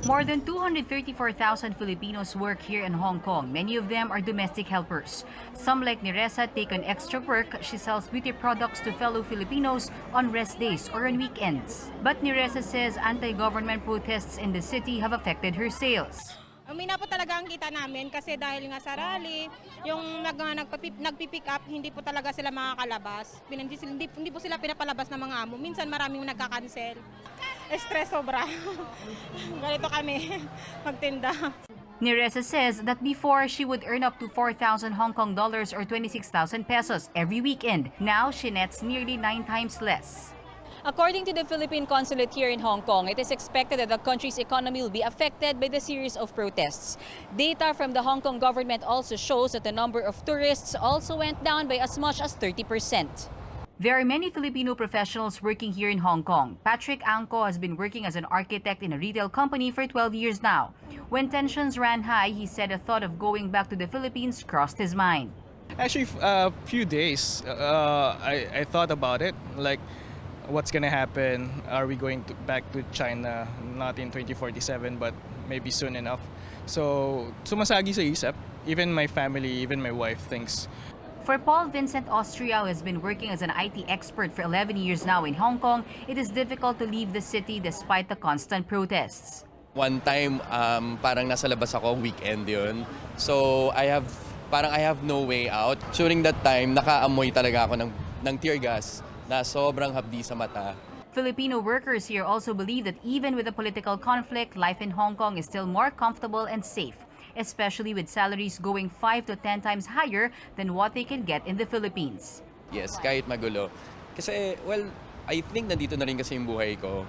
More than 234,000 Filipinos work here in Hong Kong. Many of them are domestic helpers. Some, like Neresa, take on extra work. She sells beauty products to fellow Filipinos on rest days or on weekends. But Neresa says anti-government protests in the city have affected her sales. Umina po talaga ang kita namin kasi dahil nga sa rally, yung nagpipick up, hindi po talaga sila makakalabas. Hindi po sila pinapalabas ng mga amo. Minsan maraming nagka-cancel. Stress sobra. Ganito kami magtinda. Neresa says that before she would earn up to 4,000 Hong Kong dollars or 26,000 pesos every weekend. Now she nets nearly 9 times less. According to the Philippine consulate here in Hong Kong, it is expected that the country's economy will be affected by the series of protests. Data from the Hong Kong government also shows that the number of tourists also went down by as much as 30%. There are many Filipino professionals working here in Hong Kong. Patrick Angco has been working as an architect in a retail company for 12 years now. When tensions ran high, he said a thought of going back to the Philippines crossed his mind. Actually, a few days, I thought about it, like what's gonna happen? Are we going back to China? Not in 2047, but maybe soon enough. So, sumasagi sa isip. Even my family, even my wife thinks. For Paul Vincent Austria, who has been working as an IT expert for 11 years now in Hong Kong, it is difficult to leave the city despite the constant protests. One time, parang nasa labas ako, weekend yun. So, I have no way out. During that time, nakaamoy talaga ako ng tear gas na sobrang hapdi sa mata. Filipino workers here also believe that even with the political conflict, life in Hong Kong is still more comfortable and safe, especially with salaries going 5 to 10 times higher than what they can get in the Philippines. Yes, kahit magulo. Kasi, well, I think nandito na rin kasi yung buhay ko.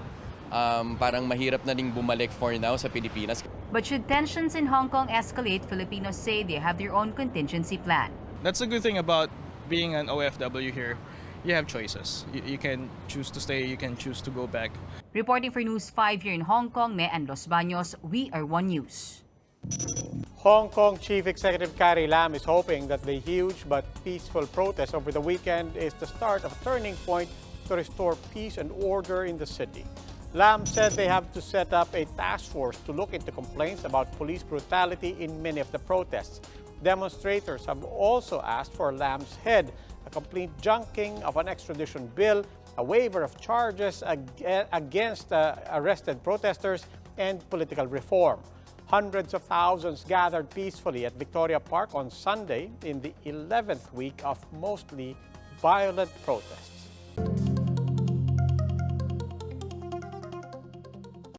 Parang mahirap na rin bumalik for now sa Pilipinas. But should tensions in Hong Kong escalate, Filipinos say they have their own contingency plan. That's a good thing about being an OFW here. You have choices. You can choose to stay, you can choose to go back. Reporting for News 5 here in Hong Kong, Mean Los Baños, We Are One News. Hong Kong Chief Executive Carrie Lam is hoping that the huge but peaceful protest over the weekend is the start of a turning point to restore peace and order in the city. Lam said they have to set up a task force to look into complaints about police brutality in many of the protests. Demonstrators have also asked for Lam's head, a complete junking of an extradition bill, a waiver of charges against arrested protesters, and political reform. Hundreds of thousands gathered peacefully at Victoria Park on Sunday in the 11th week of mostly violent protests.